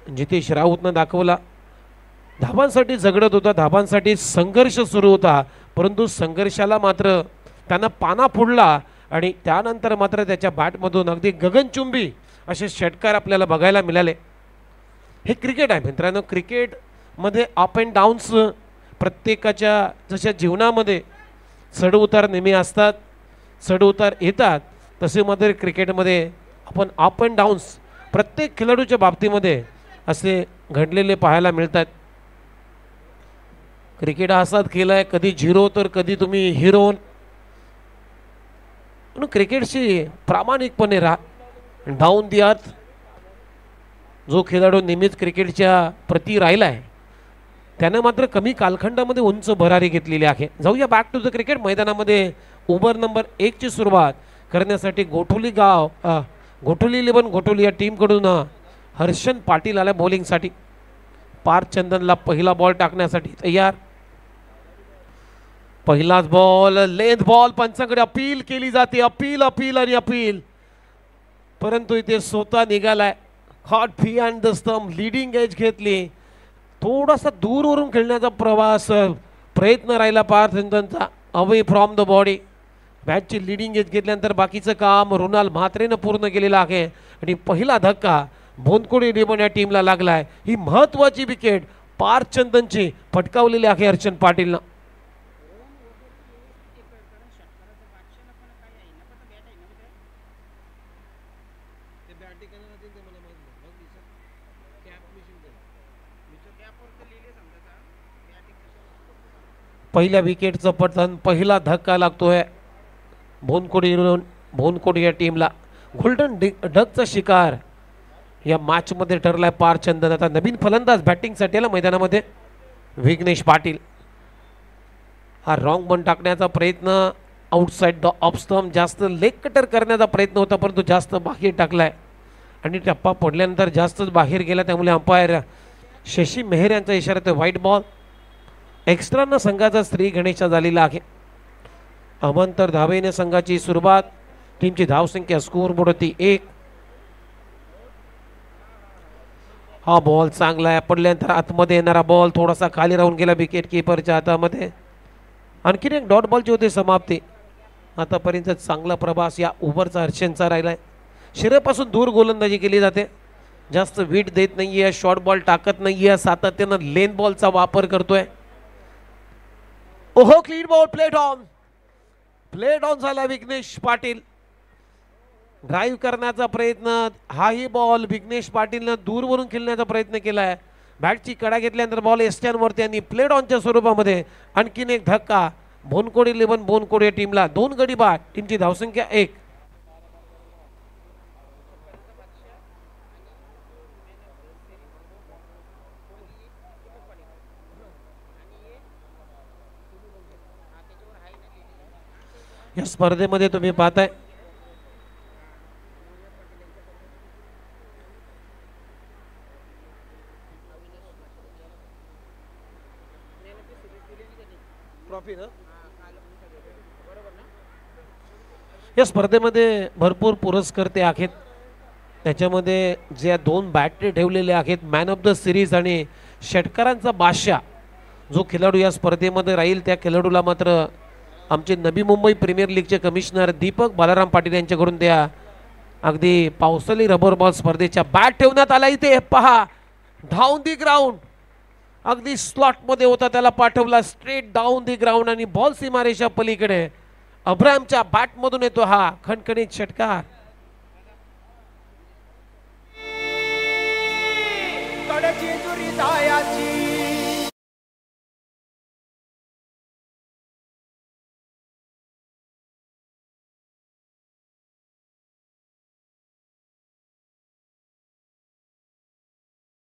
जितेश राऊतनं दाखवला. धाबांसाठी झगडत होता, धाबांसाठी संघर्ष सुरू होता, परंतु संघर्षाला मात्र त्यानं पाना फोडला आणि त्यानंतर मात्र त्याच्या बॅटमधून अगदी गगनचुंबी असे षटकार आपल्याला बघायला मिळाले. हे क्रिकेट आहे मित्रांनो. क्रिकेटमध्ये अप अँड डाऊन्स प्रत्येकाच्या जशा जीवनामध्ये चढ उतार नेहमी असतात, चढ उतार येतात, तसे मात्र क्रिकेटमध्ये आपण अप अँड डाऊन्स प्रत्येक खेळाडूच्या बाबतीमध्ये असे घडलेले पाहायला मिळतात. क्रिकेट हा असाच खेळ आहे, कधी झिरो तर कधी तुम्ही हिरो. म्हणून क्रिकेटशी प्रामाणिकपणे राहा. डाऊन दी अर्थ जो खेळाडू नेहमीच क्रिकेटच्या प्रती राहिला आहे त्यानं मात्र कमी कालखंडामध्ये उंच भरारी घेतलेली आहे. जाऊया बॅक टू द क्रिकेट. मैदानामध्ये ओव्हर नंबर 1 ची सुरुवात करण्यासाठी गोठोली 11 गोठोली या टीमकडून हर्षन पाटील आला बॉलिंगसाठी. पार्थ चंदनला पहिला बॉल टाकण्यासाठी तयार. पहिलाच बॉल, लेंथ बॉल, पंचांकडे अपील केली जाते. अपील अपील आणि अपील, परंतु इथे स्वतः निघालाय. Caught behind the stump, leading edge घेतली. थोडासा दूरवरून खेळण्याचा प्रयत्न राहिला पार्थ चंदनचा, अवे फ्रॉम द बॉडी. बॅटची लीडिंग एज घेतल्यानंतर बाकीचं काम रुणाल म्हात्रेनं पूर्ण केलेलं आहे आणि पहिला धक्का भोनकोडी रिबन या टीमला लागलाय. ही महत्वाची विकेट पार्थ चंदनची फटकावलेली आहे हर्षन पाटीलनं. पहिल्या विकेटचं पतन, पहिला धक्का लागतोय भोनकोडी या टीमला. गोल्डन डकचा शिकार या मॅच मध्ये ठरलाय पार्थ चंदन. आता नवीन फलंदाज बॅटिंगसाठी आला मैदानामध्ये विघ्नेश पाटील. हा रॉंग बॉल टाकण्याचा प्रयत्न, आउटसाइड द ऑफ स्टंप, जास्त लेग कटर करण्याचा प्रयत्न होता परंतु जास्त बाहेर टाकलाय आणि टप्पा पडल्यानंतर जास्तच बाहेर गेला. त्यामुळे अंपायर शशी मेहर यांचा इशारा तो व्हाईट बॉल. एक्स्ट्रानं संघाचा श्री गणेशा झालेला आहे. अमंतर धावेने संघाची सुरुवात. टीमची धावसंख्या स्कोर बोर्डवरती 1. हा बॉल चांगला आहे, पडल्यानंतर आतमध्ये येणारा बॉल थोडासा खाली राहून गेला विकेट किपरच्या हातामध्ये. आणखीन एक डॉट बॉलची होते समाप्ती. आतापर्यंत चांगला प्रवास या ओव्हरचा हर्षनचा राहिलाय. शिरेपासून दूर गोलंदाजी केली जाते, जास्त वीट देत नाहीये, शॉर्ट बॉल टाकत नाहीये, सातत्यानं लेन बॉलचा वापर करतोय. ओहो, क्लीन बॉल, प्लेट ऑन झाला विघ्नेश पाटील. ड्राईव्ह करण्याचा प्रयत्न, हाही बॉल विघ्नेश पाटीलनं दूरवरून खेळण्याचा प्रयत्न केलाय. बॅटची कडा घेतल्यानंतर बॉल एस्टॅनवरती आणि प्लेट ऑनच्या स्वरूपामध्ये आणखीन एक धक्का. भोनकोडी या टीमला 2 गडी बाद. टीमची धावसंख्या 1. या स्पर्धेमध्ये तुम्ही पाहताय या स्पर्धेमध्ये भरपूर पुरस्कर्ते आहेत. त्याच्यामध्ये जे 2 बॅटरी ठेवलेले आहेत, मॅन ऑफ द सिरीज आणि षटकारांचा बादशाह जो खेळाडू या स्पर्धेमध्ये राहील त्या खेळाडूला मात्र आमचे नवी मुंबई प्रीमियर लीगचे कमिशनर दीपक बालाराम पाटील यांच्याकडून त्या अगदी पावसाळी रबर बॉल स्पर्धेच्या बॅट ठेवण्यात आला. इथे पहा, डाऊन दी ग्राउंड, अगदी स्लॉट मध्ये होता, त्याला पाठवला स्ट्रेट डाऊन दी ग्राउंड आणि बॉल सीमारेषा पलीकडे अब्राहमच्या बॅट मधून येतो हा खणखणीत षटकार.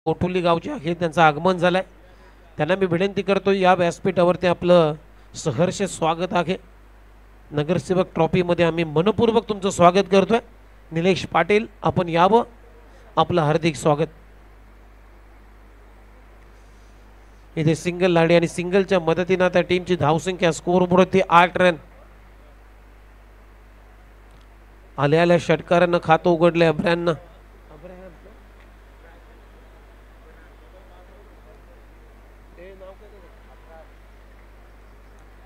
कोठुली गावचे आहे, त्यांचं आगमन झालंय. त्यांना मी विनंती करतो या व्यासपीठावरती आपलं सहर्ष स्वागत आहे. नगरसेवक ट्रॉफीमध्ये आम्ही मनपूर्वक तुमचं स्वागत करतोय. निलेश पाटील, आपण यावं, आपलं हार्दिक स्वागत. इथे सिंगल लाडी आणि सिंगलच्या मदतीने त्या टीमची धावसंख्या स्कोर बोर्डवरती 8 रन. आल्या षटकारानं खातं उघडलंय अब्राहमनं.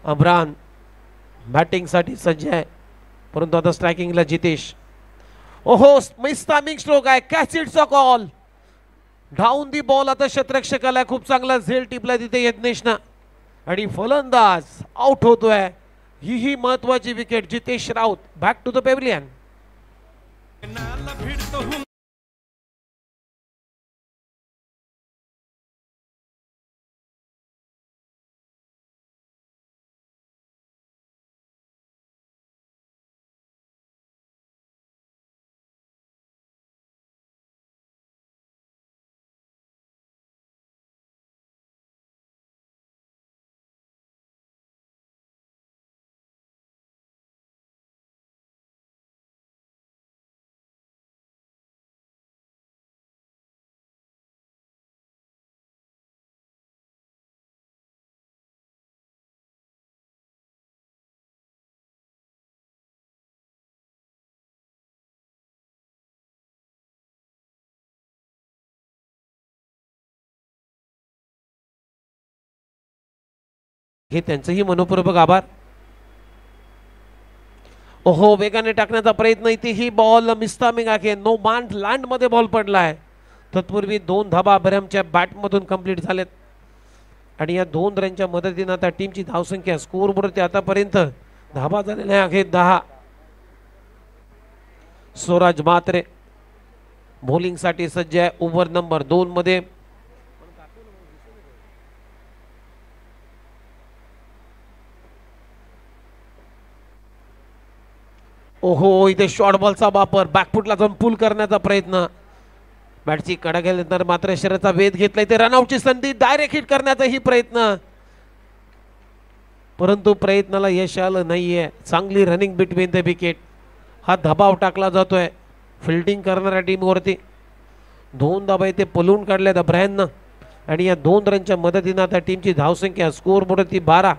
अब्रान बॅटिंग साठी सज्ज आहे, परंतु आता स्ट्रायकिंगला जितेश. ओहो, मिस्टामिंग स्ट्रोक आहे, कॅच इटचा कॉल. Down the ball. आता शतरक्षकाला खूप चांगला झेल टिपला तिथे यज्ञेशना आणि फलंदाज आउट होतोय. ही महत्वाची wicket. Jitesh Raut back to the pavilion. हे त्यांचंही मनपूर्वक आभार. ओहो, वेगाने टाकण्याचा प्रयत्न. इथे ही बॉल मिस्टामिंग आहे. नो मान लँड मध्ये बॉल पडलाय. तत्पूर्वी 2 धाबा अब्रामच्या बॅट मधून कंप्लीट झालेत आणि या 2 रनच्या मदतीने आता टीमची धावसंख्या स्कोर बोर्डवरती आतापर्यंत धाबा झालेल्या आहेत 10. स्वराज म्हात्रे बॉलिंग साठी सज्ज आहे. ओव्हर नंबर 2 मध्ये ओहो, इथे शॉर्ट बॉलचा वापर. बॅकफुटला जाऊन पुल करण्याचा प्रयत्न. बॅटची कडा गेल्यानंतर मात्र शरीराचा वेध घेतला. इथे रनआउटची संधी. डायरेक्ट हिट करण्याचाही प्रयत्न, परंतु प्रयत्नाला यश आलं नाहीये. चांगली रनिंग बिटवीन द विकेट. हा दबाव टाकला जातोय फिल्डिंग करणाऱ्या टीमवरती. 2 धाबा इथे पलून काढल्यात अब्राहमनं आणि या 2 रनच्या मदतीने आता टीमची धावसंख्या स्कोर बोर्डवरती 12.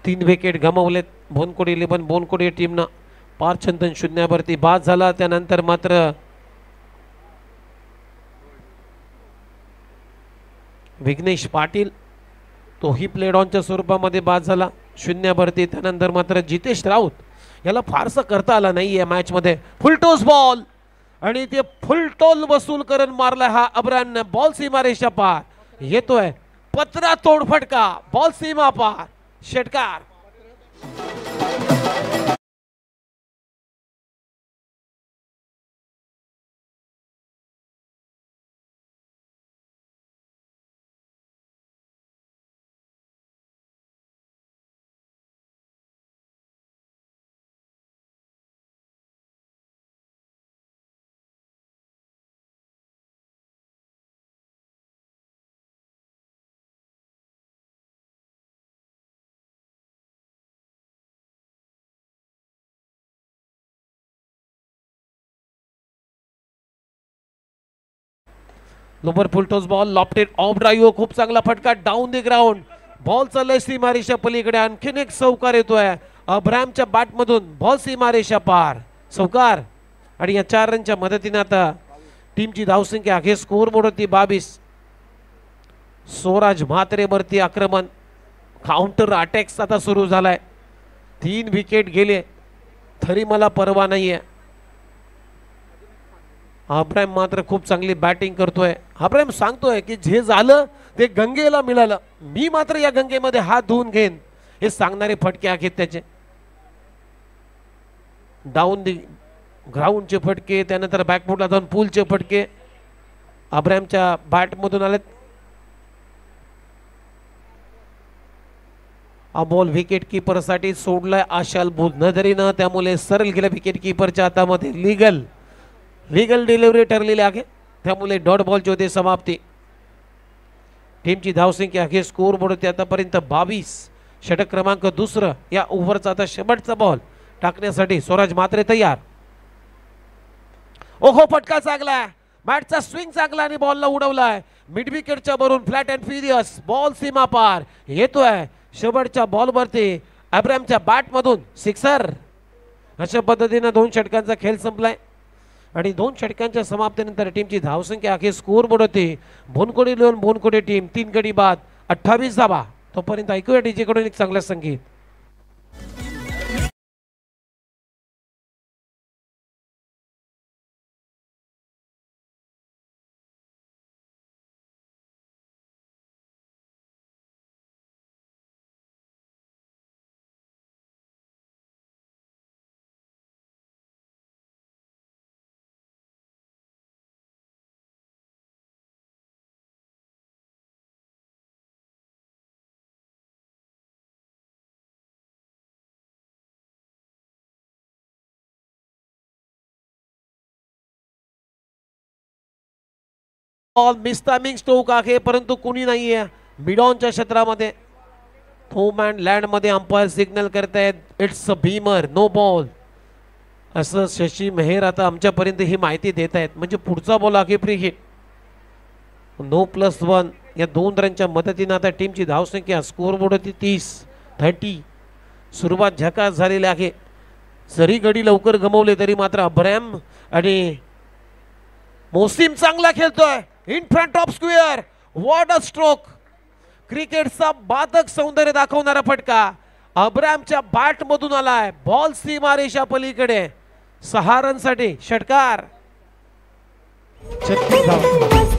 3 विकेट गमावलेत बोनकोडी 11 बोनकोडी टीमनं. पारचंदन शून्यावरती बाद झाला. त्यानंतर मात्र विघ्नेश पाटील तोही प्लेड ऑनच्या स्वरूपामध्ये बाद झाला 0वरती. त्यानंतर मात्र जितेश राऊत याला फारसं करता आला नाहीये मॅच मध्ये. फुलटोस बॉल आणि ते फुलटोल वसूल करून मारला हा अब्राहमने. बॉल सीमारेषा पार येतोय. पत्रा तोड फटका. बॉल सीमा पार. षटकार. लोबर full toss ball lofted off drive. खूप चांगला फटका डाऊन द ग्राउंड. बॉल चाललाय सीमारेषा पलीकडे. आणखीन एक चौकार येतोय अब्राहमच्या बॅट मधून. बॉल सीमारेषा पार. चौकार आणि या 4 रनच्या मदतीने आता टीमची धावसंख्या आहे स्कोर बोर्डवरती 22. स्वराज म्हात्रे वरती आक्रमण. काउंटर अटॅक्स आता सुरू झालाय. 3 विकेट गेले तरी मला परवा नाहीये. अब्राहम मात्र खूप चांगली बॅटिंग करतोय. अब्राहम सांगतोय की जे झालं ते गंगेला मिळालं, मी मात्र या गंगेमध्ये हात धुवून घेईन. हे सांगणारे फटके आहेत त्याचे. डाऊन दी ग्राउंडचे फटके, त्यानंतर बॅकफुटला जाऊन पूलचे फटके अब्राहमच्या बॅट मधून आलेत. हा बॉल विकेट कीपर साठी सोडलाय आशाल बुधनधरीनं. त्यामुळे सरळ गेल्या विकेट कीपरच्या हातामध्ये लीगल डिलिव्हरी ठरलेली आहे. त्यामुळे डॉट बॉलची होते समाप्ती. टीमची धावसंख्या आहे स्कोर बोर्डवरती आतापर्यंत 22. षटक क्रमांक 2 या ओव्हरचा आता शेवटचा बॉल टाकण्यासाठी स्वराज म्हात्रे तयार. ओहो, फटका चांगला. बॅटचा स्विंग चांगला आणि बॉलला उडवलाय मिड विकेटच्या वरून. Flat and furious. बॉल सीमा पार येतोय. शेवटच्या बॉलवरती अब्राहमच्या बॅट मधून सिक्सर. अशा पद्धतीने 2 षटकांचा खेळ संपलाय. आणि 2 षटकांच्या समाप्तीनंतर टीमची धावसंख्या अखेर स्कोर बोर्ड होते भोनकोडी इलेव्हन भोनकोडी टीम 3 गडी बाद 28 धावा. तोपर्यंत ऐकूया डीजे कडून एक चांगला संगीत. बॉल मिसटायमिंग स्ट्रोक आहे परंतु कुणी नाहीये मिडॉनच्या क्षेत्रामध्ये. होम अँड लँड मध्ये अंपायर सिग्नल करतायत it's a Bhimar no ball असं शशी मेहर आता आमच्यापर्यंत ही माहिती देत आहेत. म्हणजे पुढचा बॉल आहे फ्री हिट. 9+1 या 2 रनच्या मदतीने आता टीमची धावसंख्या स्कोर बोर्ड होती 30. सुरुवात झकास झालेली आहे. जरी गडी लवकर गमवले तरी मात्र अब्राहम आणि मोसिम चांगला खेळतोय in front of square. What a stroke. क्रिकेटचा बाधक सौंदर्य दाखवणारा फटका अब्राहमच्या बॅट मधून आलाय. बॉल सीमारेषा पलीकडे 6 रनसाठी षटकार. 36 धावा.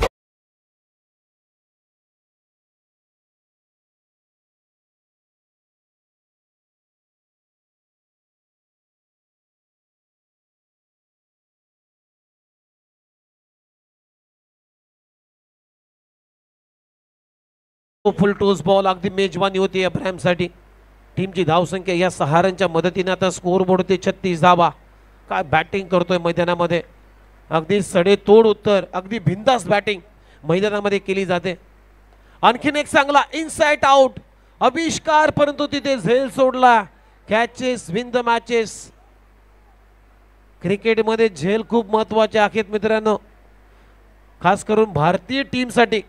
फुल टोस बॉल अगदी मेजवानी होती अब्राहम साठी. टीमची धावसंख्या या 6 रनच्या मदतीने आता स्कोर बोर्ड होते 36 धावा. काय बॅटिंग करतोय मैदानामध्ये. अगदी सडेतोड उत्तर अगदी बिंदास बॅटिंग मैदानामध्ये केली जाते. आणखीन एक चांगला इनसाइड आउट आविष्कार परंतु तिथे झेल सोडला. Catches win the matches. क्रिकेटमध्ये झेल खूप महत्वाचे आहेत मित्रांनो खास करून भारतीय टीमसाठी.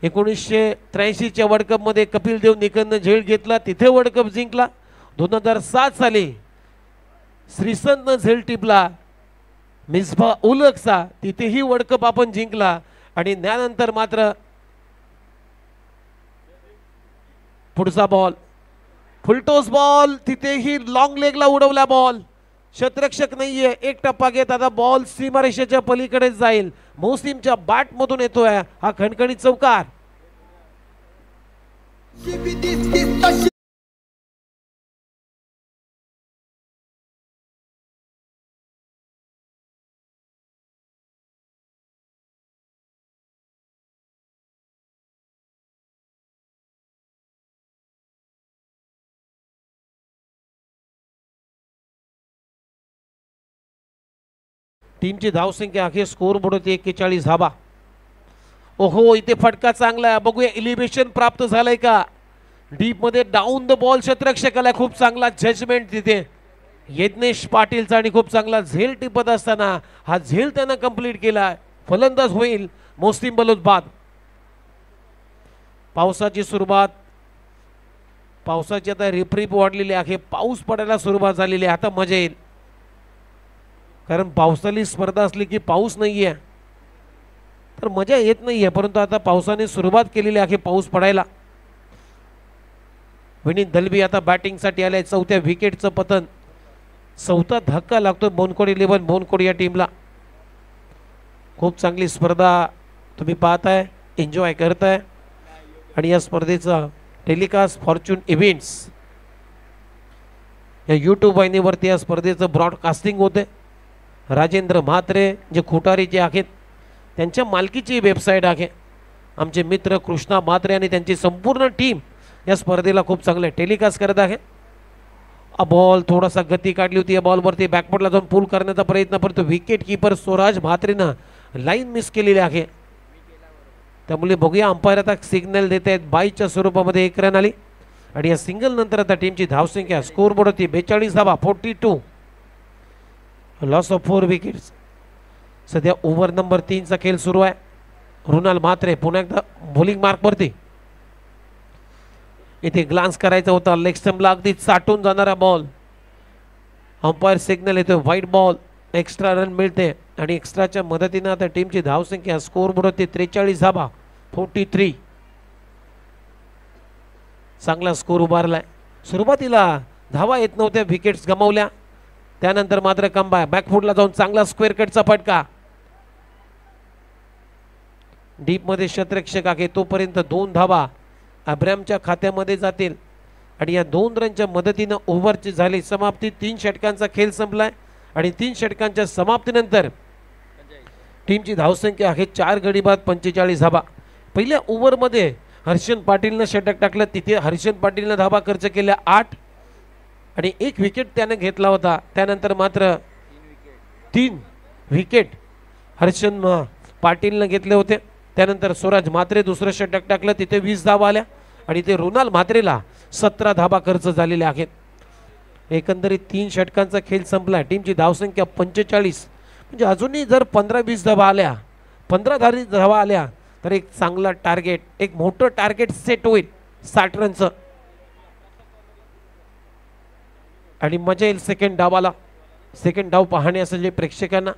1983च्या वर्ल्ड कप मध्ये कपिल देव निकलनं झेल घेतला तिथे वर्ल्ड कप जिंकला. 2007 साली श्रीसंतनं झेल टिपला मिसबा उलगचा तिथेही वर्ल्ड कप आपण जिंकला. आणि त्यानंतर मात्र पुढचा बॉल फुलटोस बॉल तिथेही लॉंग लेगला उडवला बॉल. क्षेत्ररक्षक नाहीये. एक टप्पा घेत आता बॉल सीमारेषेच्या पलीकडे जाईल. मोसिमच्या बॅट मधून येतोय हा खणखणीत चौकार. टीमची धावसंख्या अखेर स्कोर बोर्ड होती 41 धावा. ओहो इथे फटका चांगला आहे. बघूया एलिव्हेशन प्राप्त झालंय का. डीप मध्ये डाऊन द बॉल क्षेत्ररक्षकाला खूप चांगला जजमेंट तिथे यज्ञेश पाटीलचा आणि खूप चांगला झेल टिपत असताना हा झेल त्यानं कंप्लीट केला. फलंदाज होईल मोस्तीम बलोद बाद. पावसाची सुरुवात पावसाची आता रिपरिप वाढलेली आहे. पाऊस पडायला सुरुवात झालेली आहे. आता मजा येईल कारण पावसाळी स्पर्धा असली की पाऊस नाहीये तर मजा येत नाहीये. परंतु आता पावसाने सुरुवात केलेली आहे पाऊस पडायला. विनीत दलबी आता बॅटिंग साठी आले. 4थ्या विकेटचं पतन. 4था धक्का लागतो भोनकोड इलेव्हन भोनकोड या टीमला. खूप चांगली स्पर्धा तुम्ही पाहताय एन्जॉय करताय. आणि या स्पर्धेचा टेलिकास्ट फॉर्च्यून इव्हेंट्स या यूट्यूब वाहिनीवरती या स्पर्धेचं ब्रॉडकास्टिंग होते. राजेंद्र म्हात्रे जे खुटारीचे आहेत त्यांच्या मालकीची वेबसाईट आहे. आमचे मित्र कृष्णा म्हात्रे आणि त्यांची संपूर्ण टीम या स्पर्धेला खूप चांगले टेलिकास्ट करत आहे. बॉल थोडासा गती काढली होती या बॉलवरती बॅकफुटला जाऊन पूल करण्याचा प्रयत्न परंतु विकेट कीपर स्वराज म्हात्रेनं लाईन मिस केलेली आहे. त्यामुळे बघूया अंपायर आता सिग्नल देत आहेत. 22च्या स्वरूपामध्ये 1 रन आली आणि या सिंगल नंतर आता टीमची धावसंख्या स्कोर बोर्ड होती 42 धावा 42. Loss of 4 wickets. सध्या ओव्हर नंबर 3चा खेळ सुरू आहे. रुणाल म्हात्रे पुन्हा एकदा बॉलिंग मार्क वरती. इथे ग्लान्स करायचा होता लेग स्टंपला अगदी चाटून जाणारा बॉल. अंपायर सिग्नल येतो व्हाईट बॉल एक्स्ट्रा रन मिळते आणि एक्स्ट्राच्या मदतीने आता टीमची धावसंख्या स्कोर बोर्डवरती 43 धाबा 43. चांगला स्कोर उभारलाय. सुरुवातीला धावा येत नव्हत्या, विकेट्स गमावल्या, त्यानंतर मात्र कमबॅक बॅकफुटला जाऊन चांगला स्क्वेअर कटचा फटका. डीप मध्ये शतरक्षक आहे तोपर्यंत 2 धावा अब्रामच्या खात्यामध्ये जातील आणि या 2 रनच्या मदतीने ओव्हरची झाली समाप्ती. 3 षटकांचा खेळ संपलाय आणि 3 षटकांच्या समाप्तीनंतर टीमची धावसंख्या आहे 4 गडी बाद 45 धाबा. पहिल्या ओव्हरमध्ये हर्षन पाटीलनं षटक टाकलं, तिथे हर्षन पाटीलनं धाबा खर्च केल्या 8 आणि 1 विकेट त्याने घेतला होता. त्यानंतर मात्र 3 विकेट हर्षन पाटीलनं घेतले होते. त्यानंतर स्वराज म्हात्रे दुसरं षटक टाकलं, तिथे 20 धावा आल्या आणि ते रोनाल म्हात्रेला 17 धाबा खर्च झालेले आहेत. एकंदरीत 3 षटकांचा खेळ संपला. टीमची धावसंख्या 45, म्हणजे अजूनही जर 15-20 धावा आल्या, 15 धावा आल्या तर एक चांगला टार्गेट, एक मोठं टार्गेट सेट होईल 60 रनचं आणि मजा येईल सेकंड डाव पाहण्यासाठी प्रेक्षकांना.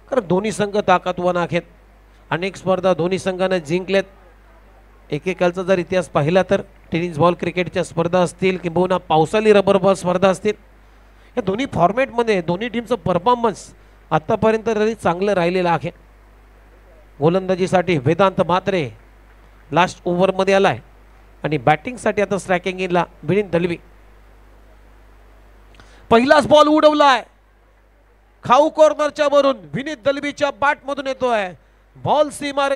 कारण दोन्ही संघ ताकदवान आहेत, अनेक स्पर्धा दोन्ही संघाने जिंकल्यात. एकेकालचा जर इतिहास पाहिला तर टेनिस बॉल क्रिकेटच्या स्पर्धा असतील किंवा पावसाळी रबर बॉल स्पर्धा असतील, या दोन्ही फॉर्मॅटमध्ये दोन्ही टीमचं परफॉर्मन्स आतापर्यंत तरी चांगलं राहिलेलं आहे. गोलंदाजीसाठी वेदांत म्हात्रे लास्ट ओव्हरमध्ये आलाय आणि बॅटिंगसाठी आता स्ट्रायकिंग इनला विनीत दलवी. पहिलाच बॉल उडवलाय खाऊ कॉर्नरच्या वरून, विनीत दलवीच्या बॅट मधून येतोय बॉल सीमा.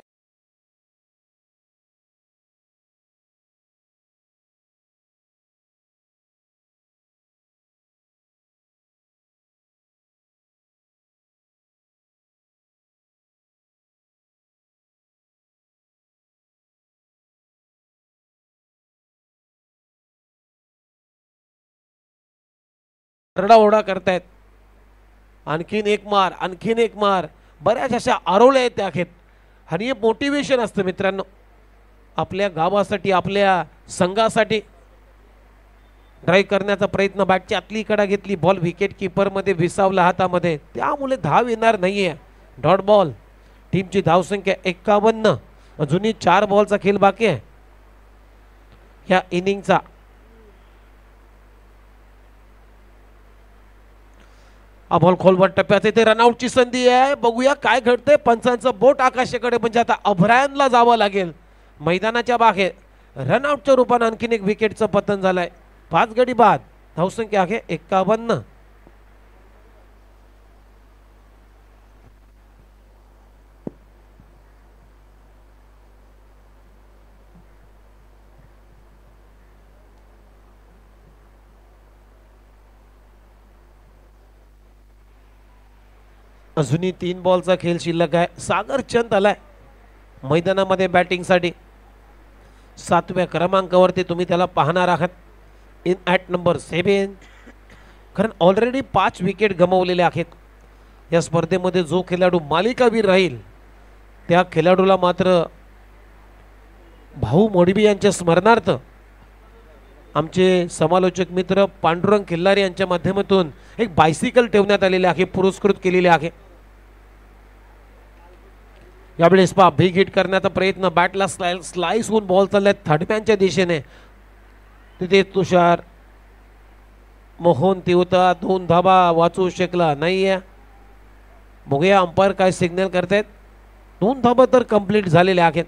रडाओरडा करतायत. आणखीन एक मार, बऱ्याच अशा आरोळ्या आहेत त्या आहेत आणि हे मोटिवेशन असतं मित्रांनो आपल्या गावासाठी, आपल्या संघासाठी. ड्राईव्ह करण्याचा प्रयत्न, बॅटची आतली कडा घेतली, बॉल विकेट किपर मध्ये विसावला हातामध्ये, त्यामुळे धाव येणार नाहीये. Dot ball. टीमची धावसंख्या 51, अजूनही 4 बॉलचा खेळ बाकी आहे या इनिंगचा. बॉल खोलवर टप्प्यात येते, रनआउटची संधी आहे. बघूया काय घडतंय. पंचांचं बोट आकाशाकडे, म्हणजे आता अभ्रायनला जावं लागेल मैदानाच्या बाहेर. रनआउटच्या रूपाने आणखीन एक विकेटचं पतन झालंय. 5 गडी बाद. धावसंख्या आहे 51. अजूनही 3 बॉलचा खेळ शिल्लक आहे. सागर चंद आलाय मैदानामध्ये बॅटिंगसाठी. 7व्या क्रमांकावरती तुम्ही त्याला पाहणार आहात इन ॲट नंबर 7. कारण ऑलरेडी 5 विकेट गमावलेले आहेत या स्पर्धेमध्ये. जो खेळाडू मालिकावीर राहील त्या खेळाडूला मात्र भाऊ मोडबी यांच्या स्मरणार्थ आमचे समालोचक मित्र पांडुरंग खिल्लारे यांच्या माध्यमातून एक बायसिकल ठेवण्यात आलेले आहे, पुरस्कृत केलेले आहे. यावेळेस बिग हिट करण्याचा प्रयत्न, बॅटला स्लाइस होऊन बॉल चाललाय थर्डमॅनच्या दिशेने. तिथे तुषार मोहन तिवता 2 धाबा वाचू शकला नाहीये. बघूया अंपायर काय सिग्नल करतायत. 2 धाबा तर कंप्लीट झालेले आहेत.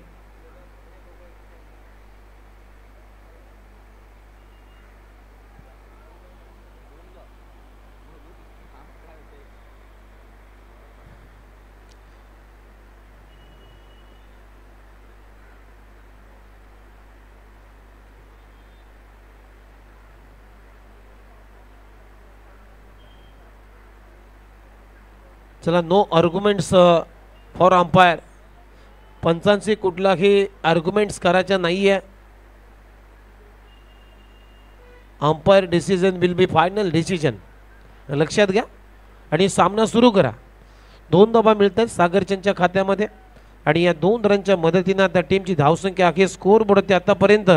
चला, नो आर्ग्युमेंट्स फॉर अंपायर. पंचांची कुठलाही आर्ग्युमेंट्स करायचा नाहीये. Umpire decision will be final decision, लक्षात घ्या आणि सामना सुरू करा. 2 धाबा मिळतात सागरचंदच्या खात्यामध्ये आणि या 2 रनच्या मदतीने त्या टीमची धावसंख्या आहे स्कोर बोर्डवरती आतापर्यंत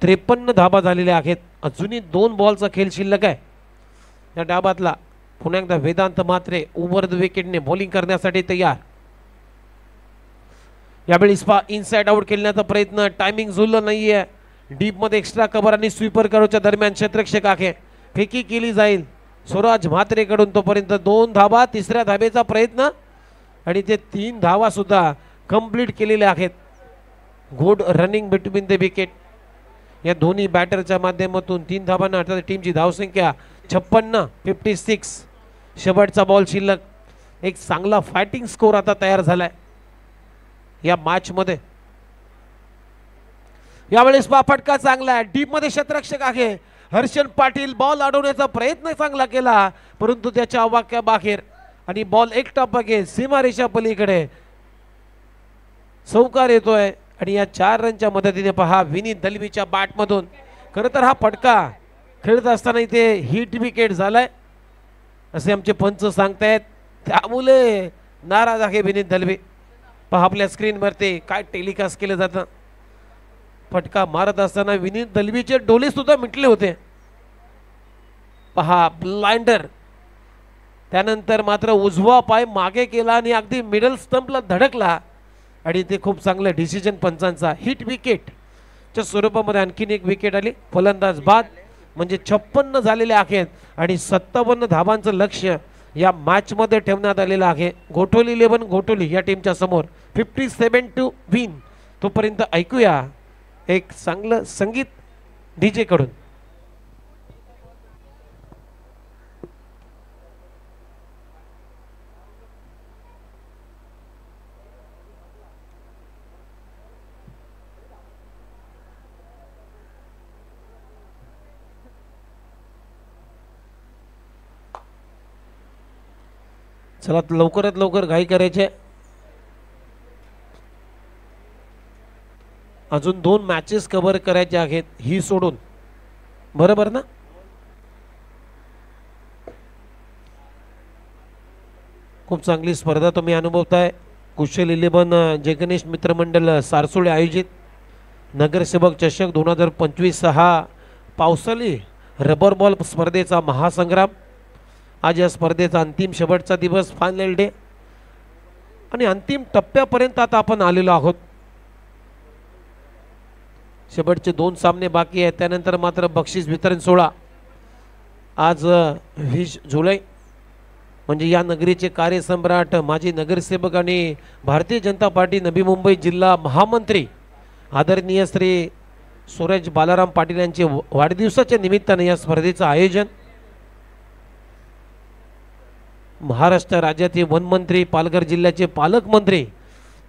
53 धाबा झालेल्या आहेत. अजूनही 2 बॉलचा खेळ शिल्लक आहे. या डाबातला पुन्हा एकदा वेदांत म्हात्रे ओव्हर द विकेटने बॉलिंग करण्यासाठी तयार. यावेळी इनसाइड आउट खेळण्याचा प्रयत्न, टायमिंग जुळलं नाहीये. डीप मध्ये एक्स्ट्रा कव्हर आणि स्वीपर करूच्या दरम्यान क्षेत्ररक्षक आखे फेकी केली जाईल स्वराज म्हात्रेकडून. तोपर्यंत 2 धावा, तिसऱ्या धावेचा प्रयत्न आणि ते 3 धावा सुद्धा कंप्लीट केलेल्या आहेत. Good running between the wicket. या दोन्ही बॅटरच्या माध्यमातून 3 धावांना अर्थात टीमची धावसंख्या 56. शेवटचा बॉल शिल्लक. एक चांगला फायटिंग स्कोर आता तयार झालाय या मॅच मध्ये. यावेळेस फटका चांगला आहे. डीप मध्ये क्षेत्ररक्षक आहे हर्षन पाटील बॉल अडवण्याचा प्रयत्न चांगला केला परंतु त्याच्या अवाक्याबाहेर आणि बॉल एकटा बघे सीमारेषा पलीकडे चौकार येतोय. आणि या 4 रनच्या मदतीने पहा विनीत दलवीच्या बॅट मधून. खरं तर हा फटका खेळत असताना इथे हिट विकेट झालाय असे आमचे पंच सांगतायत. त्यामुळे नाराज आहे विनीत दलवी. पहा आपल्या स्क्रीनवरती काय टेलिकास्ट केलं जातं. फटका मारत असताना विनीत दलवीचे डोळे सुद्धा मिटले होते. पहा ब्लाइंडर. त्यानंतर मात्र उजवा पाय मागे केला आणि अगदी मिडल स्टंपला धडकला आणि ते खूप चांगलं डिसिजन पंचांचा. हिट विकेटच्या स्वरूपामध्ये आणखीन एक विकेट आली. फलंदाज बाद म्हणजे 56 झालेले आहेत आणि 57 धावांचं लक्ष्य या मॅच मध्ये ठेवण्यात आलेलं आहे. गोठोली 11 गोठोली या टीमच्या समोर 57 टू विन. तोपर्यंत ऐकूया एक चांगलं संगीत डीजे कडून. चला लवकरात लवकर घाई करायचे. अजून 2 मॅचेस कव्हर करायचे आहेत ही सोडून. बरोबर ना. खूप चांगली स्पर्धा तुम्ही अनुभवताय. कुशल 11 जय गणेश मित्रमंडळ सारसोळे आयोजित नगरसेवक चषक 2025 हा पावसाळी रबर बॉल स्पर्धेचा महासंग्राम. आज या स्पर्धेचा अंतिम शेवटचा दिवस, फायनल डे आणि अंतिम टप्प्यापर्यंत आता आपण आलेलो आहोत. शेवटचे 2 सामने बाकी आहेत. त्यानंतर मात्र बक्षीस वितरण सोहळा आज 20 जुलै म्हणजे या नगरीचे कार्यसम्राट माजी नगरसेवक आणि भारतीय जनता पार्टी नवी मुंबई जिल्हा महामंत्री आदरणीय श्री सूरज बालाराम पाटील यांचे वाढदिवसाच्या निमित्ताने या स्पर्धेचं आयोजन. महाराष्ट्र राज्याचे वनमंत्री, पालघर जिल्ह्याचे पालकमंत्री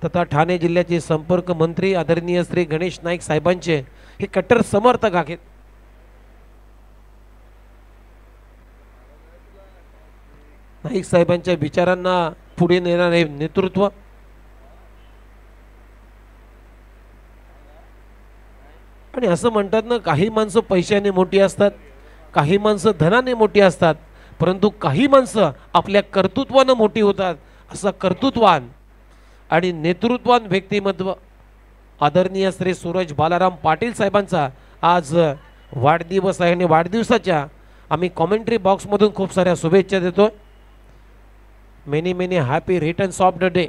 तथा ठाणे जिल्ह्याचे संपर्क मंत्री आदरणीय श्री गणेश नाईक साहेबांचे हे कट्टर समर्थक आहेत. नाईक साहेबांच्या विचारांना पुढे नेणारे नेतृत्व. आणि असं म्हणतात ना, काही माणसं पैशाने मोठी असतात, काही माणसं धनाने मोठी असतात, परंतु काही माणसं आपल्या कर्तृत्वाने मोठी होतात. असं कर्तृत्वान आणि नेतृत्वान व्यक्तिमत्व आदरणीय श्री सूरज बालाराम पाटील साहेबांचा आज वाढदिवस आहे. आणि वाढदिवसाच्या आम्ही कॉमेंट्री बॉक्स मधून खूप साऱ्या शुभेच्छा देतोय. Many many happy returns of the day.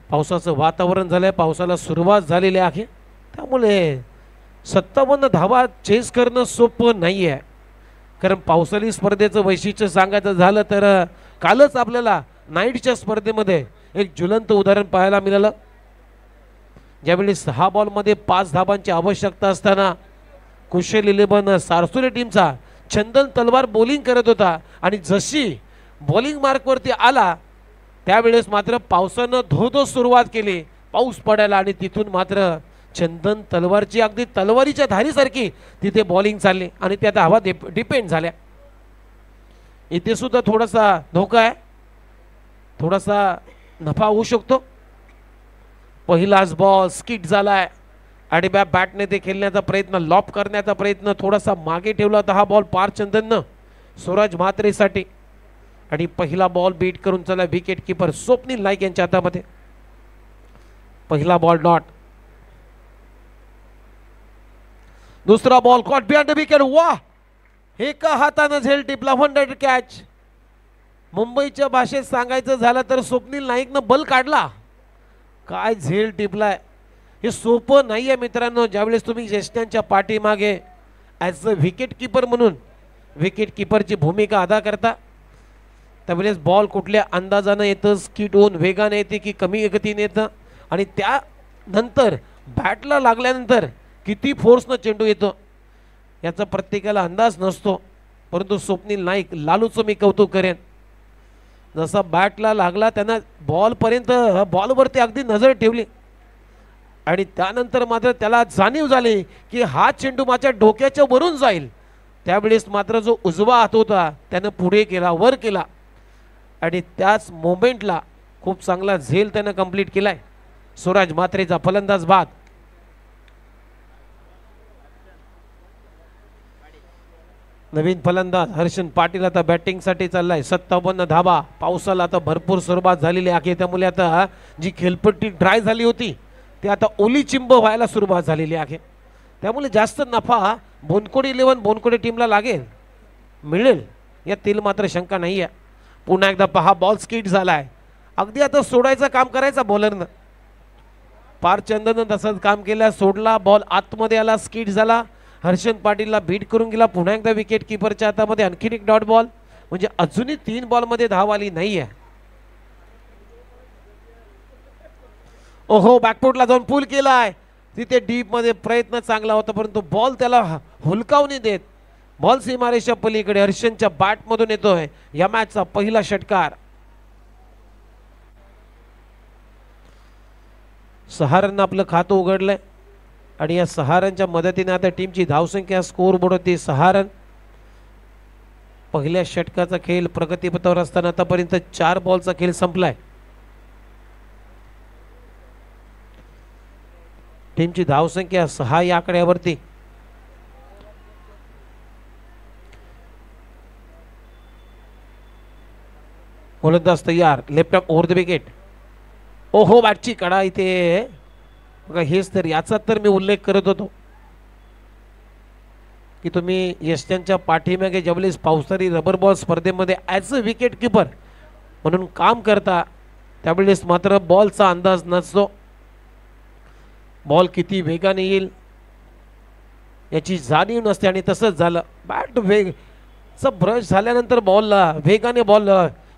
पावसाचं वातावरण झालंय, पावसाला सुरुवात झालेली आहे. त्यामुळे 57 धावा चेस करणं सोपं नाही आहे. कारण पावसाळी स्पर्धेचं वैशिष्ट्य सांगायचं झालं तर कालच आपल्याला नाईटच्या स्पर्धेमध्ये एक ज्वलंत उदाहरण पाहायला मिळालं. ज्यावेळी 6 बॉलमध्ये 5 धावांची आवश्यकता असताना कुशल 11 सारसोले टीमचा चंदन तलवार बॉलिंग करत होता आणि जशी बॉलिंग मार्कवरती आला त्यावेळेस मात्र पावसानं धो सुरुवात केली. पाऊस पडायला आणि तिथून मात्र चंदन तलवारची अगदी तलवारीच्या धारीसारखी तिथे बॉलिंग चालली आणि त्या धावा डिपेंड झाल्या. इथे सुद्धा थोडासा धोका आहे, थोडासा नफा होऊ शकतो. पहिलाच बॉल स्किट झालाय आणि बॅटने ते खेळण्याचा प्रयत्न, लॉप करण्याचा प्रयत्न थोडासा मागे ठेवला होता हा बॉल पार चंदननं सूरज म्हात्रेसाठी. आणि पहिला बॉल बीट करून चला विकेट कीपर स्वप्नील नाईक यांच्या हातामध्ये. पहिला बॉल डॉट. दुसरा ball caught behind the wicket. वाह एका हातानं झेल टिपला, 100 कॅच. मुंबईच्या भाषेत सांगायचं झालं तर स्वप्नील नाईकनं बल काढला. काय झेल टिपलाय, हे सोपं नाही आहे मित्रांनो. ज्यावेळेस तुम्ही ज्येष्ठांच्या पाठीमागे ॲज अ विकेट किपर म्हणून विकेट किपरची भूमिका अदा करता, त्यावेळेस बॉल कुठल्या अंदाजानं येतं, स्किट होऊन वेगाने येते की कमी गतीने येतं, आणि त्यानंतर बॅटला लागल्यानंतर किती फोर्सनं चेंडू येतो याचा प्रत्येकाला अंदाज नसतो. परंतु स्वप्नील नाईक, लालूचं मी कौतुक करेन. जसा बॅटला लागला त्यांना बॉलपर्यंत, बॉलवरती अगदी नजर ठेवली, आणि त्यानंतर मात्र त्याला जाणीव झाली की हा चेंडू माझ्या डोक्याच्या वरून जाईल. त्यावेळेस मात्र जो उजवा हात होता त्यानं पुढे केला, वर केला, आणि त्याच मोमेंटला खूप चांगला झेल त्यानं कंप्लीट केलाय. स्वराज म्हात्रेचा फलंदाज बाद. नवीन फलंदाज हर्षन पाटील आता बॅटिंगसाठी चाललाय. 57 धाबा. पावसाला आता भरपूर सुरुवात झालेली आहे, त्यामुळे आता जी खेळपट्टी ड्राय झाली होती ती आता ओली चिंब व्हायला सुरुवात झालेली आहे. त्यामुळे जास्त नफा बोनकोडी 11 बोनकोडी टीमला लागेल, मिळेल यातील मात्र शंका नाही आहे. पुन्हा एकदा पहा, बॉल स्किट झालाय. अगदी आता सोडायचं काम करायचा बॉलरनं. पारचंदनं तसंच काम केलं, सोडला, बॉल आतमध्ये आला, स्किट झाला, हर्षन पाटीलला बीट करून गेला. पुन्हा एकदा विकेट किपरच्या हातामध्ये आणखीन एक डॉट बॉल, म्हणजे अजूनही 3 बॉलमध्ये धाव आली नाहीये. ओहो, बॅकफुटला जाऊन पुल केलाय. तिथे डीप मध्ये प्रयत्न चांगला होता, परंतु बॉल त्याला हुलकावून देत बॉल सीमारेषा पलीकडे हर्षनच्या बॅट मधून येतोय. या मॅचचा पहिला षटकार. सहारन आपलं खातं उघडलंय, आणि या 6 रनच्या मदतीने आता टीमची धावसंख्या स्कोर बोर्ड होती 6 रन. पहिल्या षटकाचा खेळ प्रगतीपथावर असताना आतापर्यंत 4 बॉलचा खेळ संपलाय. टीमची धावसंख्या 6 या आकड्यावरती. गोलंदाज तयार, left arm over the wicket. ओहो, बॅटची कडा इथे बघा. हेच तर, याचा तर मी उल्लेख करत होतो की तुम्ही यष्ट्यांच्या पाठीमागे ज्यावेळेस पावसाळी रबर बॉल स्पर्धेमध्ये ॲज अ विकेट किपर म्हणून काम करता, त्यावेळेस मात्र बॉलचा अंदाज नसतो. बॉल किती वेगाने येईल याची जाणीव नसते, आणि तसंच झालं. बॅट वेगचा ब्रश झाल्यानंतर बॉलला वेगाने बॉल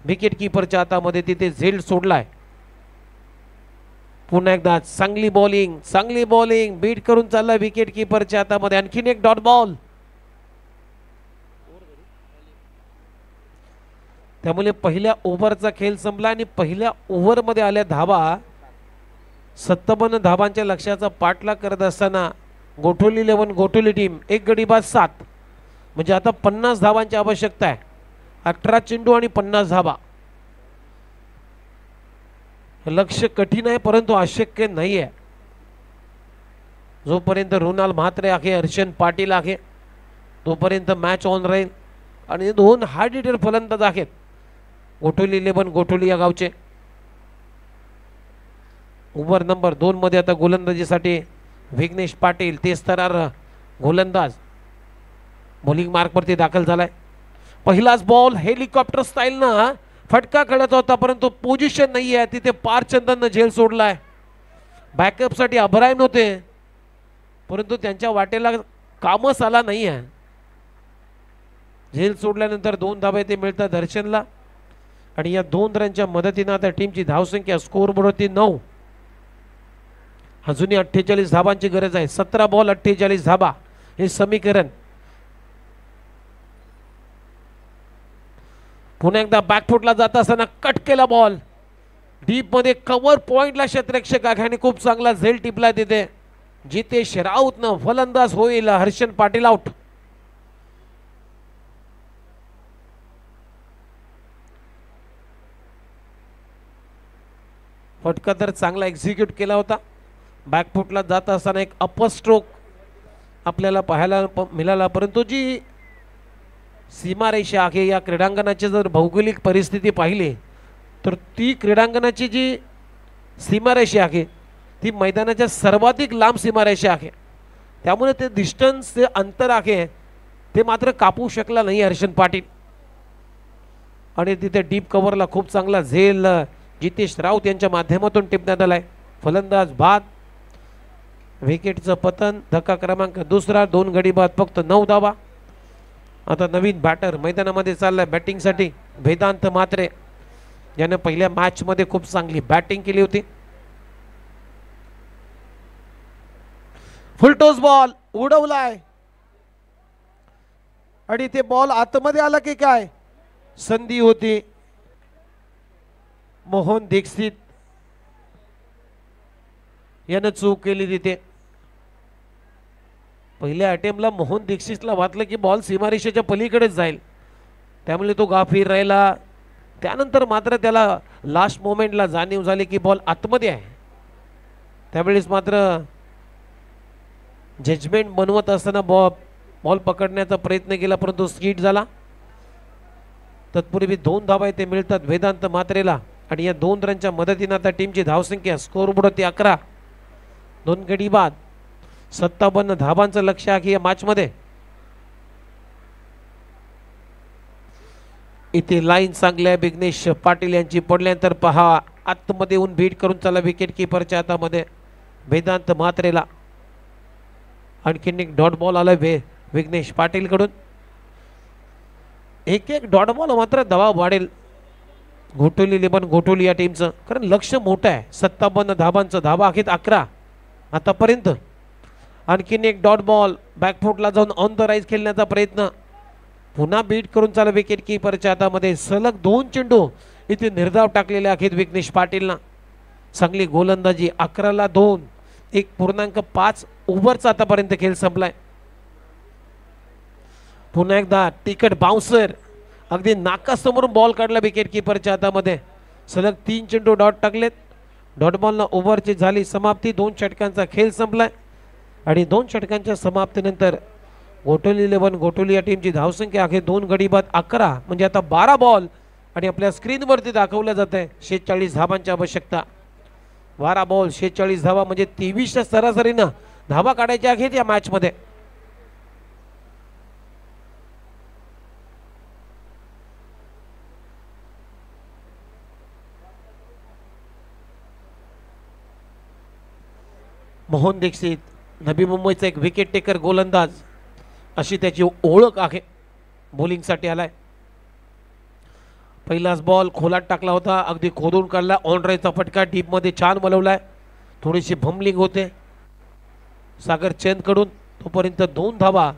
विकेट किपरच्या हातामध्ये तिथे झेल सोडलाय. पुन्हा एकदा चांगली बॉलिंग बीट करून चालला विकेट किपरच्या हातामध्ये. आणखीन एक डॉट बॉल. त्यामुळे पहिल्या ओव्हरचा खेळ संपला, आणि पहिल्या ओव्हरमध्ये आल्या धावा 57 धावांच्या लक्ष्याचा पाठलाग करत असताना गोठवली 11 गोठवली टीम 1 गडी बाद 7, म्हणजे आता 50 धावांची आवश्यकता आहे. 18 चेंडू आणि 50 धावा. लक्ष्य कठीण आहे, परंतु अशक्य नाही आहे. जोपर्यंत रुणाल म्हात्रे आहे, हर्षन पाटील आहे, तोपर्यंत मॅच ऑन राहील. आणि 2 हार्ड हिटर फलंदाज आहेत गोठवली 11 गोठवली या गावचे. ओव्हर नंबर 2 मध्ये आता गोलंदाजीसाठी विघ्नेश पाटील, तेच तरार गोलंदाज, बॉलिंग मार्कवरती दाखल झालाय. पहिलाच बॉल हेलिकॉप्टर स्टाईलनं फटका खेळत होता, परंतु पोझिशन नाही आहे तिथे. पारचंदननं झेल सोडलाय. बॅकअपसाठी अभरायन होते, परंतु त्यांच्या वाटेला कामच आला नाही आहे. झेल सोडल्यानंतर 2 धाबे ते मिळतात दर्शनला, आणि या 2 रनच्या मदतीने आता टीमची धावसंख्या स्कोर बोर्डवरती 9. अजूनही 48 धाबांची गरज आहे. 17 बॉल 48 धाबा हे समीकरण. पुन्हा एकदा बॅकफुटला जात असताना कट केला बॉल डीप मध्ये, कव्हर पॉइंटला क्षेत्ररक्षक आघाने खूप चांगला झेल टिपला तिथे. जितेश राऊतनं फलंदाज होईल. हर्षन पाटील आउट. फटका तर चांगला एक्झिक्यूट केला होता. बॅकफुटला जात असताना एक अपर स्ट्रोक आपल्याला पाहायला मिळाला, परंतु जी सीमारेषा आहे या क्रीडांगणाची जर भौगोलिक परिस्थिती पाहिली तर ती क्रीडांगणाची जी सीमारेषा आहे ती मैदानाच्या सर्वाधिक लांब सीमारेषा आहे. त्यामुळे ते डिस्टन्स, ते अंतर आहे ते मात्र कापू शकला नाही हर्षन पाटील. आणि तिथे डीप कव्हरला खूप चांगला झेल जितेश राऊत यांच्या माध्यमातून टिपण्यात आलाय. फलंदाज बाद, विकेटचं पतन. धक्का क्रमांक दुसरा. 2 गडी बाद, फक्त 9 धावा. आता नवीन बॅटर मैदानामध्ये चाललाय बॅटिंगसाठी वेदांत म्हात्रे. याने पहिल्या मॅच मध्ये खूप चांगली बॅटिंग केली होती. फुलटॉस बॉल उडवलाय आणि ते बॉल आतमध्ये आला की काय. संधी होती. मोहन दीक्षित यानं चूक केली तिथे. पहिल्या अटेम्प्टला मोहन दीक्षितला वाटलं की बॉल सीमारेषेच्या पलीकडेच जाईल, त्यामुळे तो गाफीर राहिला. त्यानंतर मात्र त्याला लास्ट मोमेंटला जाणीव झाली की बॉल आतमध्ये आहे. त्यावेळेस मात्र जजमेंट बनवत असताना बॉल पकडण्याचा प्रयत्न केला, परंतु स्किट झाला. तत्पूर्वी 2 धावा ते मिळतात वेदांत म्हात्रेला आणि या 2 रनच्या मदतीने आता टीमची धावसंख्या स्कोरबोर्ड होती 11. 2 गडी बाद, 57 धावांचं लक्ष्य आहे या मॅच मध्ये. इथे लाईन चांगली आहे विघ्नेश पाटील यांची. पडल्यानंतर पहा आतमध्ये येऊन बीट करून चला विकेट किपरच्या हातामध्ये वेदांत म्हात्रेला. आणखीन एक डॉट बॉल आलाय विघ्नेश पाटील कडून. एक डॉट बॉल मात्र दबाव वाढेल घोटोली 11 घोटोली या टीमचं, कारण लक्ष मोठं आहे. 57 धावांचं, धावा आहेत 11 आतापर्यंत. आणखीन एक डॉट बॉल बॅकफुटला जाऊन ऑन द राईज खेळण्याचा प्रयत्न. पुन्हा बीट करून चालू विकेट किपरच्या हातामध्ये. सलग 2 चेंडू इथे निर्धाव टाकलेले आहेत विघ्नेश पाटीलना. चांगली गोलंदाजी. 11ला 2, 1.5 ओव्हरचा आतापर्यंत खेळ संपलाय. पुन्हा एकदा तिकट बाउन्सर अगदी नाकासमोरून बॉल काढला विकेट किपरच्या हातामध्ये. सलग 3 चेंडू डॉट टाकलेत. डॉट बॉलला ओव्हरची झाली समाप्ती. 2 षटकांचा खेळ संपलाय आणि 2 षटकांच्या समाप्तीनंतर घोटोली 11 घोटोली या टीमची धावसंख्या आहे 2 गडी बाद 11, म्हणजे आता 12 बॉल आणि आपल्या स्क्रीनवरती दाखवलं जात आहे 46 धावांची आवश्यकता. 12 बॉल 46 धावा म्हणजे 23च्या सरासरीनं धावा काढायच्या आहेत या मॅच मध्ये. मोहन दीक्षित नवी मुंबईचा एक विकेट टेकर गोलंदाज अशी त्याची ओळख आहे. बॉलिंगसाठी आलाय. पहिलाच बॉल खोलात टाकला होता, अगदी खोदून काढला. ऑन ड्राईव्हचा फटका डीप मध्ये छान बोलवलाय. थोडीशी भमलिंग होते सागर चंद कडून. तोपर्यंत 2 धावा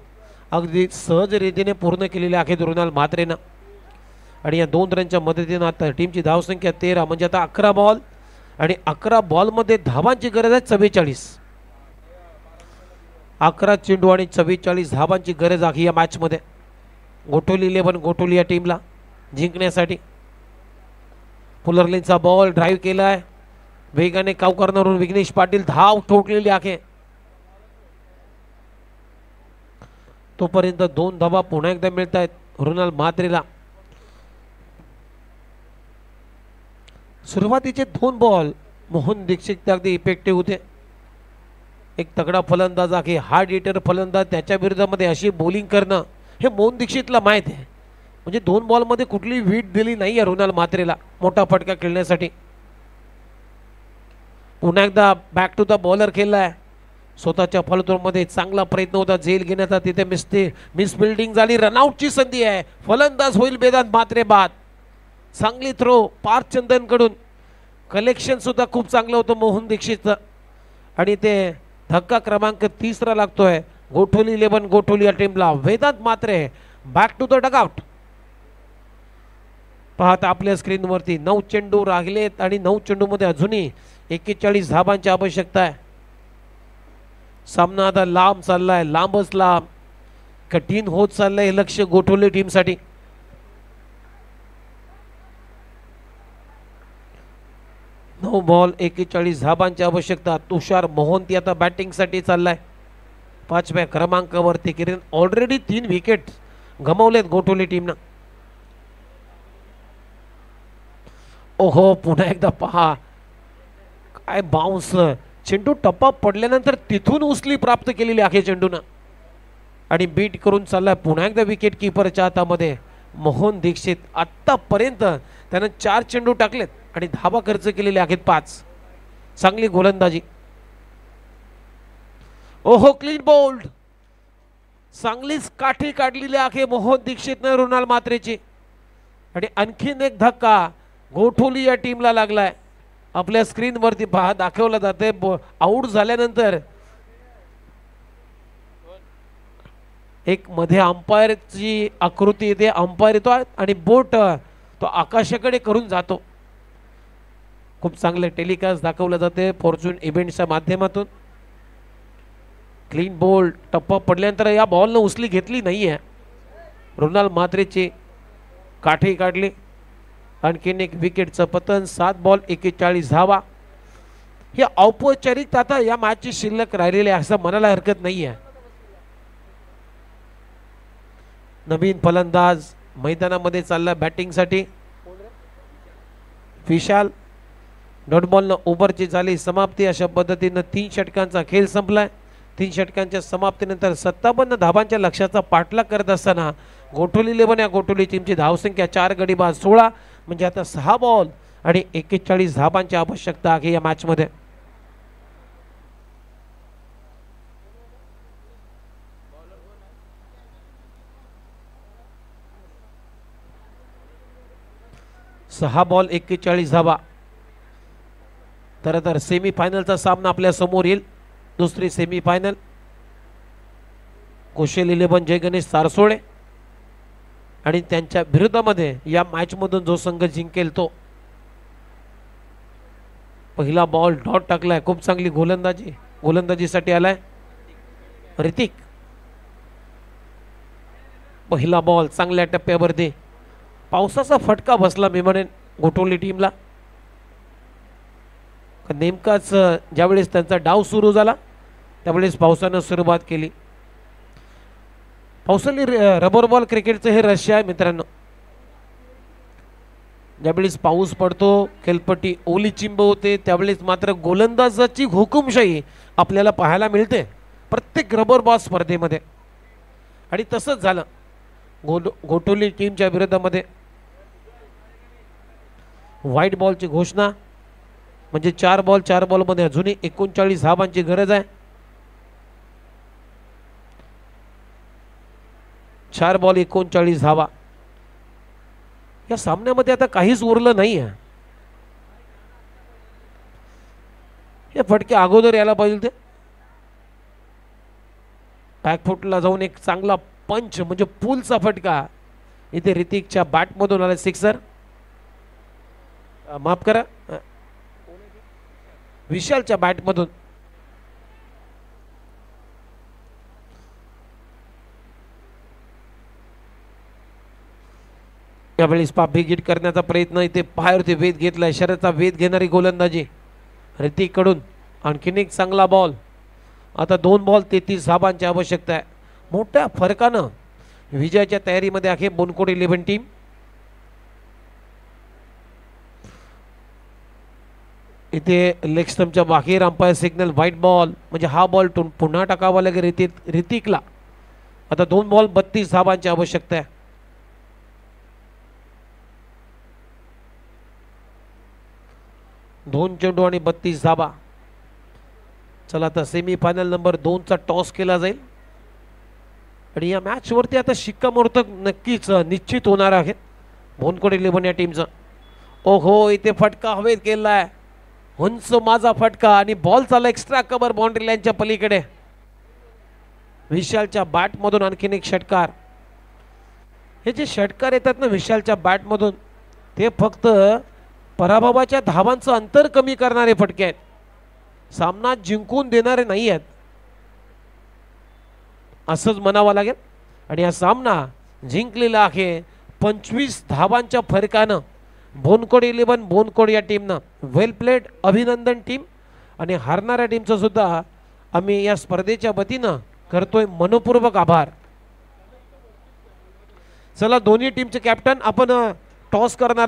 अगदी सहज रीतीने पूर्ण केलेल्या आहेत रुणाल म्हात्रेनं. आणि या 2 रनच्या मदतीने आता टीमची धावसंख्या 13, म्हणजे आता 11 बॉल आणि 11 बॉल मध्ये धावांची गरज आहे 44. 11 चेंडू आणि 44 धावांची गरज आहे या मॅच मध्ये घोटोली 11 घोटोली या टीमला जिंकण्यासाठी. पुलरलिनचा बॉल ड्राईव्ह केलाय वेगाने काव करणारून विघ्नेश पाटील. धाव ठोकलेली आहे. तोपर्यंत 2 धावा पुन्हा एकदा मिळत आहेत रुणाल म्हात्रेला. सुरुवातीचे 2 बॉल मोहन दीक्षित अगदी इफेक्टिव्ह होते. एक तगडा फलंदाज आहे, हार्ड हिटर फलंदाज. त्याच्या विरोधामध्ये अशी बॉलिंग करणं हे मोहन दीक्षितला माहित आहे. म्हणजे 2 बॉल मध्ये कुठली वीट दिली नाही रुणाल म्हात्रेला मोठा फटका खेळण्यासाठी. पुन्हा एकदा बॅक टू द बॉलर खेळलाय. स्वतःच्या फलतोमध्ये चांगला प्रयत्न होता झेल घेण्याचा, तिथे मिस फिल्डिंग झाली. रनआउटची संधी आहे. फलंदाज होईल वेदांत म्हात्रे बाद. चांगली थ्रो पार्थ चंदन कडून. कलेक्शन सुद्धा खूप चांगलं होतं मोहन दीक्षितचं. आणि ते धक्का क्रमांक 3 लागतोय घोटोली 11 घोटोली या टीमला. Vedant Mhatre back to the dugout. पाहता आपल्या स्क्रीनवरती 9 चेंडू राहिलेत आणि 9 चेंडू मध्ये अजूनही 41 धावांची आवश्यकता आहे. सामना आता लांब चाललाय, लांबच लांब. कठीण होत चाललंय हे लक्ष्य घोटोली टीमसाठी. नऊ बॉल 41 धावांची आवश्यकता. तुषार मोहंती आता बॅटिंग साठी चाललाय 5व्या क्रमांकावरती. किरण ऑलरेडी 3 विकेट गमावलेत घोटोली टीमनं. ओहो पुन्हा एकदा पहा काय बाउन्स. चेंडू टप्पा पडल्यानंतर तिथून उचली प्राप्त केलेली आहे चेंडूनं. आणि बीट करून चाललाय पुन्हा एकदा विकेट किपरच्या हातामध्ये मोहन दीक्षित. आतापर्यंत त्यानं 4 चेंडू टाकलेत आणि धावा खर्च केलेले आहेत 5. चांगली गोलंदाजी. ओहो, क्लीन बोल्ड. चांगलीच काठी काढलेली आहे मोहन दीक्षितने रुणाल मात्रेची. आणि आणखीन एक धक्का गोठोली या टीमला लागलाय. आपल्या स्क्रीनवरती पहा दाखवला जाते आउट झाल्यानंतर एक मध्ये अंपायरची आकृती येते, अंपायर येतो आणि बोट तो आकाशाकडे करून जातो. खूप चांगले टेलिकास्ट दाखवलं जाते फॉर्च्यून इव्हेंट्सच्या माध्यमातून. Clean bowled. टप्पा पडल्यानंतर या बॉलनं उचली घेतली नाहीये. रुणाल मात्रेची काठी काढली. आणखीन एक विकेटचं पतन. 7 बॉल 41 धावा. ही औपचारिक आता या मॅचची शिल्लक राहिलेली आहे असं म्हणायला हरकत नाहीये. नवीन फलंदाज मैदानामध्ये चालला बॅटिंगसाठी. विशाल. डॉट बॉलनं ओव्हरची झाली समाप्ती. अशा पद्धतीनं 3 षटकांचा खेळ संपलाय. 3 षटकांच्या समाप्तीनंतर 57 धावांच्या लक्ष्याचा पाठलाग करत असताना गोठोली 11 या गोठोली टीमची धावसंख्या 4 गडी बाद 16 म्हणजे आता 6 बॉल आणि 41 धावांची आवश्यकता आहे या मॅच मध्ये. सहा बॉल 41 धावा. तर सेमी फायनलचा सामना आपल्या समोर येईल. दुसरी सेमी फायनल कोशेल 11 जय गणेश सारसोळे आणि त्यांच्या विरुद्धामध्ये या मॅच मधून जो संघ जिंकेल तो. पहिला बॉल डॉट टाकलाय. खूप चांगली गोलंदाजी. गोलंदाजीसाठी आलाय ऋतिक. पहिला बॉल चांगल्या टप्प्यावरती. पावसाचा फटका बसला मी म्हणेन गोठोली टीमला. नेमकाच ज्यावेळेस त्यांचा डाव सुरू झाला त्यावेळेस पावसानं सुरुवात केली. पावसाळी रबर बॉल क्रिकेटचं हे रहस्य आहे मित्रांनो. ज्यावेळेस पाऊस पडतो खेळपट्टी ओली चिंब होते त्यावेळेस मात्र गोलंदाजाची हुकुमशाही आपल्याला पाहायला मिळते प्रत्येक रबर बॉल स्पर्धेमध्ये. आणि तसंच झालं गोठोली टीमच्या विरोधामध्ये. व्हाईट बॉलची घोषणा म्हणजे 4 बॉल मध्ये अजूनही 39 धावांची गरज आहे. 4 बॉल 39 धावा. या सामन्यामध्ये आता काहीच उरलं नाही आहे. हे फटके अगोदर यायला पाहिजे ते. बॅकफुटला जाऊन एक चांगला पंच म्हणजे पुलचा फटका इथे ऋतिकच्या बॅटमधून आला. सिक्सर. माफ करा विशालच्या बॅटमधून. यावेळेस पापी हिट करण्याचा प्रयत्न इथे पायावरती वेध घेतलाय. शर्यतीचा वेध घेणारी गोलंदाजी ऋतिक कडून. आणखीन एक चांगला बॉल. आता 2 बॉल 33 धावांची आवश्यकता आहे. मोठ्या फरकानं विजयाच्या तयारीमध्ये आहे बोनकोड 11 टीम. इथे लेग स्टंपच्या बाहेर अंपायर सिग्नल व्हाईट बॉल म्हणजे हा बॉल पुन्हा टाकावा लागेल ऋतिकला. आता 2 बॉल 32 धावांची आवश्यकता आहे. दोन चेंडू आणि 32 धावा. चला आता सेमी फायनल नंबर 2 चा टॉस केला जाईल आणि या मॅच वरती आता शिक्कामोर्तब नक्कीच निश्चित होणार आहे बोनकोड 11 या टीमचा. ओहो, इथे फटका हवेत केलाय. उंच माझा फटका आणि बॉल चालला एक्स्ट्रा कव्हर बाउंड्री लाईनच्या पलीकडे. विशालच्या बॅट मधून आणखीन एक षटकार. हे जे षटकार येतात ना विशालच्या बॅट मधून ते फक्त पराभवाच्या धावांचं अंतर कमी करणारे फटके आहेत. सामना जिंकून देणारे नाही आहेत असंच म्हणावं लागेल. आणि हा सामना जिंकलेला आहे 25 धावांच्या फरकानं बोनकोड 11 बोनकोड या टीमनं. वेल प्लेड. अभिनंदन टीम. आणि हारणाऱ्या टीमचं सुद्धा आम्ही या स्पर्धेच्या वतीनं करतोय मनपूर्वक आभार. चला दोन्ही टीमचे कॅप्टन आपण टॉस करणार